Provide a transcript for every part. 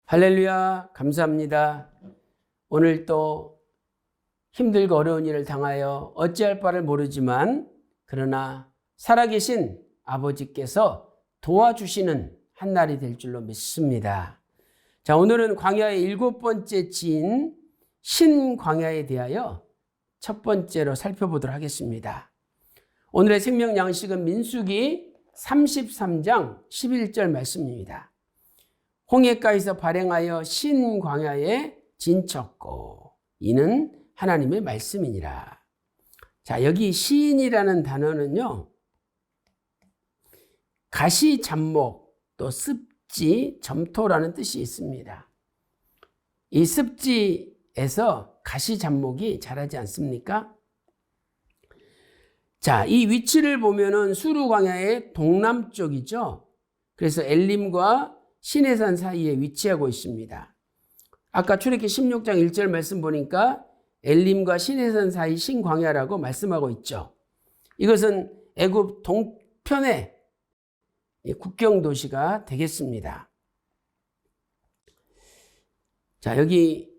할렐루야, 감사합니다. 오늘 또 힘들고 어려운 일을 당하여 어찌할 바를 모르지만 그러나 살아계신 아버지께서 도와주시는 한날이 될 줄로 믿습니다. 자, 오늘은 광야의 7번째 지인 신광야에 대하여 첫 번째로 살펴보도록 하겠습니다. 오늘의 생명 양식은 민수기 33장 11절 말씀입니다. 홍해가에서 발행하여 신광야에 진쳤고 이는 하나님의 말씀이니라. 자, 여기 시인이라는 단어는요, 가시 잡목 또 습지 점토라는 뜻이 있습니다. 이 습지에서 가시 잡목이 자라지 않습니까? 자, 이 위치를 보면은 수르 광야의 동남쪽이죠. 그래서 엘림과 시내산 사이에 위치하고 있습니다. 아까 출애굽기 16장 1절 말씀 보니까 엘림과 시내산 사이 신광야라고 말씀하고 있죠. 이것은 애굽 동편의 국경 도시가 되겠습니다. 자, 여기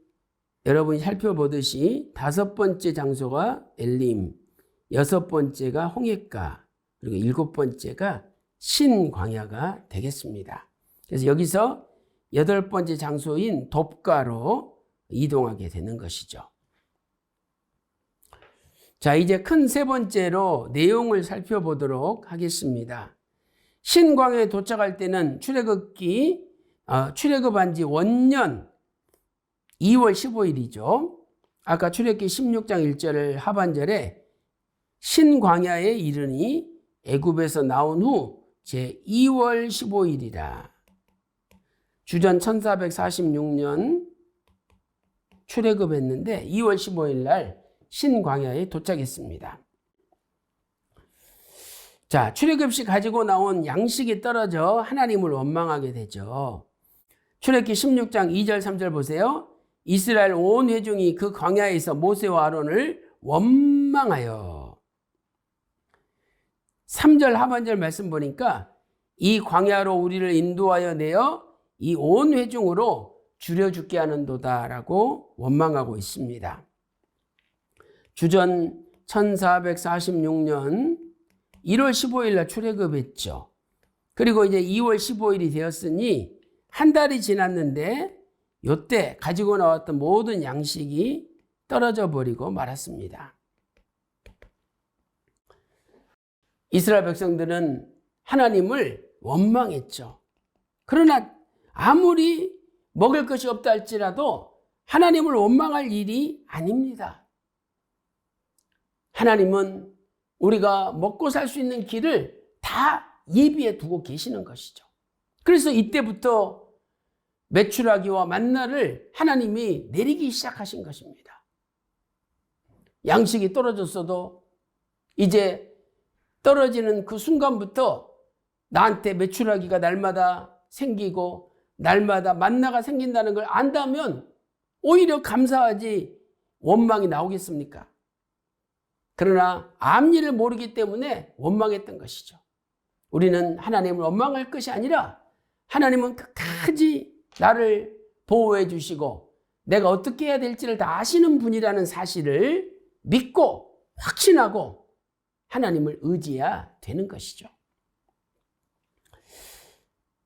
여러분이 살펴보듯이 5번째 장소가 엘림, 6번째가 홍해가, 그리고 7번째가 신광야가 되겠습니다. 그래서 여기서 8번째 장소인 돕가로 이동하게 되는 것이죠. 자, 이제 큰 세 번째로 내용을 살펴보도록 하겠습니다. 신광야에 도착할 때는 출애굽한 지 원년 2월 15일이죠. 아까 출애굽기 16장 1절 하반절에 신광야에 이르니 애굽에서 나온 후 제2월 15일이라. 주전 1446년 출애굽했는데 2월 15일 날 신광야에 도착했습니다. 자, 출애굽 시 가지고 나온 양식이 떨어져 하나님을 원망하게 되죠. 출애굽기 16장 2절 3절 보세요. 이스라엘 온 회중이 그 광야에서 모세와 아론을 원망하여. 3절 하반절 말씀 보니까 이 광야로 우리를 인도하여 내어 이 온 회중으로 줄여 죽게 하는도다라고 원망하고 있습니다. 주전 1446년 1월 15일 날 출애굽했죠. 그리고 이제 2월 15일이 되었으니 한 달이 지났는데 이때 가지고 나왔던 모든 양식이 떨어져 버리고 말았습니다. 이스라엘 백성들은 하나님을 원망했죠. 그러나 아무리 먹을 것이 없다 할지라도 하나님을 원망할 일이 아닙니다. 하나님은 우리가 먹고 살 수 있는 길을 다 예비해 두고 계시는 것이죠. 그래서 이때부터 메추라기와 만나를 하나님이 내리기 시작하신 것입니다. 양식이 떨어졌어도 이제 떨어지는 그 순간부터 나한테 메추라기가 날마다 생기고 날마다 만나가 생긴다는 걸 안다면 오히려 감사하지 원망이 나오겠습니까? 그러나 앞일을 모르기 때문에 원망했던 것이죠. 우리는 하나님을 원망할 것이 아니라 하나님은 끝까지 나를 보호해 주시고 내가 어떻게 해야 될지를 다 아시는 분이라는 사실을 믿고 확신하고 하나님을 의지해야 되는 것이죠.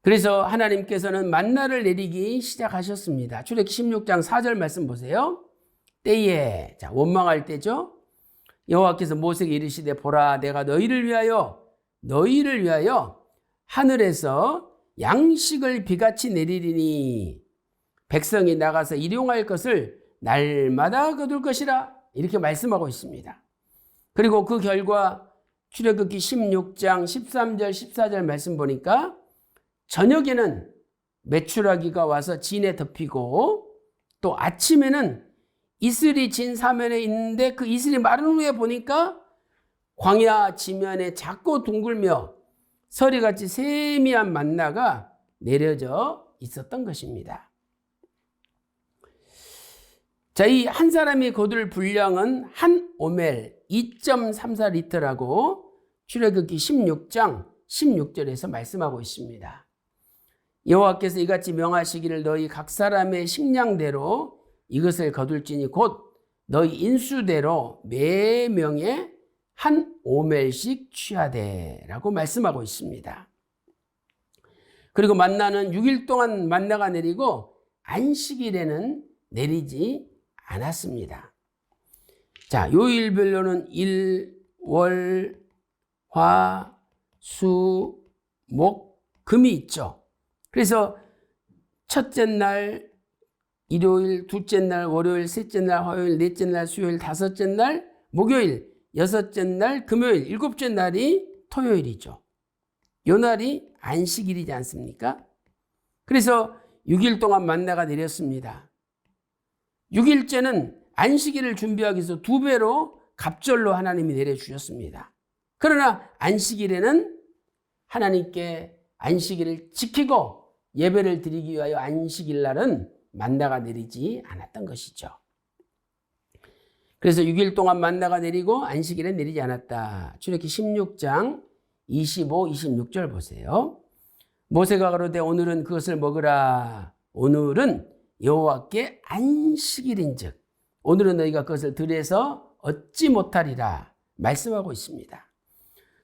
그래서 하나님께서는 만나를 내리기 시작하셨습니다. 출애굽기 16장 4절 말씀 보세요. 때에, 자, 원망할 때죠. 여호와께서 모세에게 이르시되 보라 내가 너희를 위하여 하늘에서 양식을 비같이 내리리니 백성이 나가서 일용할 것을 날마다 거둘 것이라 이렇게 말씀하고 있습니다. 그리고 그 결과 출애굽기 16장 13절 14절 말씀 보니까 저녁에는 메추라기가 와서 진에 덮이고 또 아침에는 이슬이 진 사면에 있는데 그 이슬이 마른 후에 보니까 광야 지면에 작고 둥글며 서리같이 세미한 만나가 내려져 있었던 것입니다. 자, 이 한 사람이 거둘 분량은 한 오멜 2.34리터라고 출애굽기 16장 16절에서 말씀하고 있습니다. 여호와께서 이같이 명하시기를 너희 각 사람의 식량대로 이것을 거둘지니 곧 너희 인수대로 매 명에 한 오멜씩 취하되라고 말씀하고 있습니다. 그리고 만나는 6일 동안 만나가 내리고 안식일에는 내리지 않았습니다. 자, 요일별로는 일, 월, 화, 수, 목, 금이 있죠. 그래서 첫째 날 일요일, 둘째 날 월요일, 셋째 날 화요일, 넷째 날 수요일, 다섯째 날 목요일, 여섯째 날 금요일, 일곱째 날이 토요일이죠. 요 날이 안식일이지 않습니까? 그래서 6일 동안 만나가 내렸습니다. 6일째는 안식일을 준비하기 위해서 2배로 갑절로 하나님이 내려주셨습니다. 그러나 안식일에는 하나님께 안식일을 지키고 예배를 드리기 위하여 안식일 날은 만나가 내리지 않았던 것이죠. 그래서 6일 동안 만나가 내리고 안식일에 내리지 않았다. 출애굽기 16장 25, 26절 보세요. 모세가 가로되 오늘은 그것을 먹으라. 오늘은 여호와께 안식일인즉 오늘은 너희가 그것을 들여서 얻지 못하리라 말씀하고 있습니다.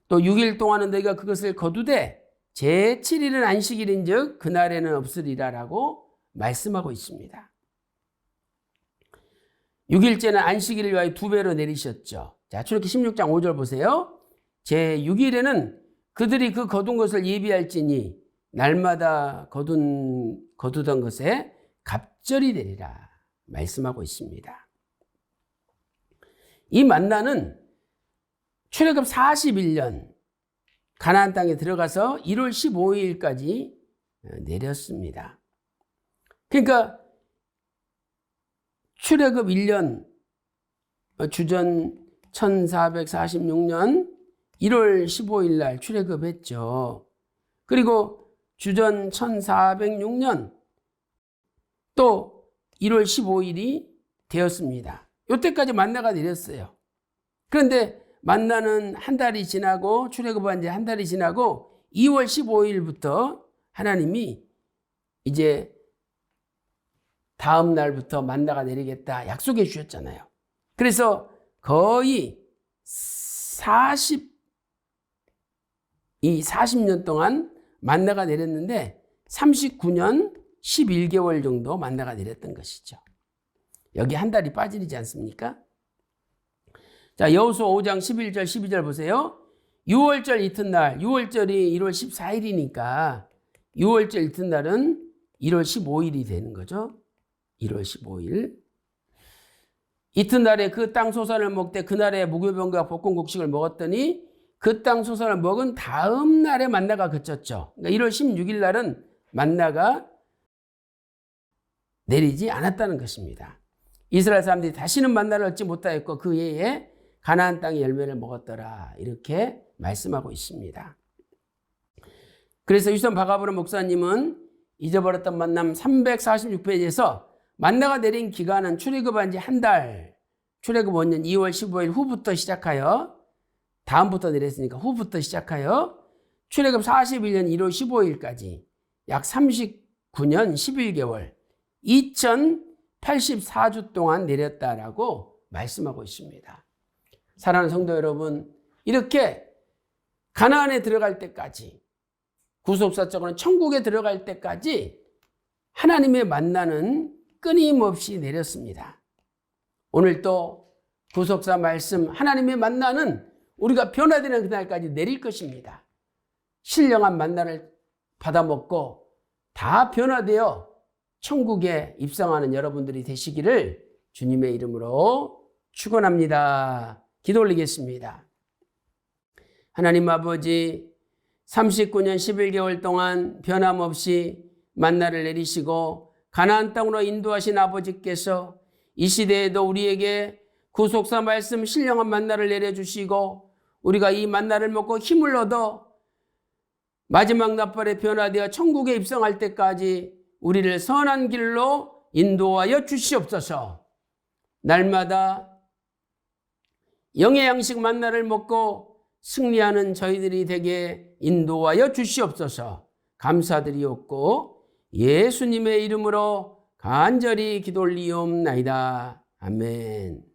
또 6일 동안은 너희가 그것을 거두되 제7일은 안식일인즉 그날에는 없으리라라고 말씀하고 있습니다. 6일째는 안식일을 위하여 2배로 내리셨죠. 자, 출애굽기 16장 5절 보세요. 제6일에는 그들이 그 거둔 것을 예비할지니 날마다 거두던 것에 갑절이 되리라 말씀하고 있습니다. 이 만나는 출애굽 41년 가나안 땅에 들어가서 1월 15일까지 내렸습니다. 그러니까 출애굽 1년 주전 1446년 1월 15일 날 출애굽했죠. 그리고 주전 1406년 또 1월 15일이 되었습니다. 이때까지 만나가 내렸어요. 그런데 만나는 한 달이 지나고 출애굽한 지 한 달이 지나고 2월 15일부터 하나님이 이제 다음 날부터 만나가 내리겠다 약속해 주셨잖아요. 그래서 거의 40년 동안 만나가 내렸는데 39년 11개월 정도 만나가 내렸던 것이죠. 여기 한 달이 빠지지 않습니까? 자, 여호수아 5장 11절 12절 보세요. 6월절 이튿날, 6월절이 1월 14일이니까 6월절 이튿날은 1월 15일이 되는 거죠. 1월 15일. 이튿날에 그 땅 소산을 먹되 그날에 무교병과 볶음국식을 먹었더니 그 땅 소산을 먹은 다음 날에 만나가 그쳤죠. 그러니까 1월 16일 날은 만나가 내리지 않았다는 것입니다. 이스라엘 사람들이 다시는 만나를 얻지 못하였고 그 해에 가나안 땅의 열매를 먹었더라 이렇게 말씀하고 있습니다. 그래서 유선 바가브로 목사님은 잊어버렸던 만남 346페이지에서 만나가 내린 기간은 출애굽한 지 한 달, 출애굽 5년 2월 15일 후부터 시작하여 다음부터 내렸으니까 후부터 시작하여 출애굽 41년 1월 15일까지 약 39년 11개월 2084주 동안 내렸다라고 말씀하고 있습니다. 사랑하는 성도 여러분, 이렇게 가나안에 들어갈 때까지 구속사적으로는 천국에 들어갈 때까지 하나님의 만나는 끊임없이 내렸습니다. 오늘 또 구속사 말씀 하나님의 만나는 우리가 변화되는 그날까지 내릴 것입니다. 신령한 만나를 받아먹고 다 변화되어 천국에 입성하는 여러분들이 되시기를 주님의 이름으로 축원합니다. 기도 올리겠습니다. 하나님 아버지 39년 11개월 동안 변함없이 만나를 내리시고 가나안 땅으로 인도하신 아버지께서 이 시대에도 우리에게 구속사 말씀 신령한 만나를 내려주시고 우리가 이 만나를 먹고 힘을 얻어 마지막 나팔에 변화되어 천국에 입성할 때까지 우리를 선한 길로 인도하여 주시옵소서. 날마다 영의 양식 만나를 먹고 승리하는 저희들이 되게 인도하여 주시옵소서. 감사드리옵고 예수님의 이름으로 간절히 기도 올리옵나이다. 아멘.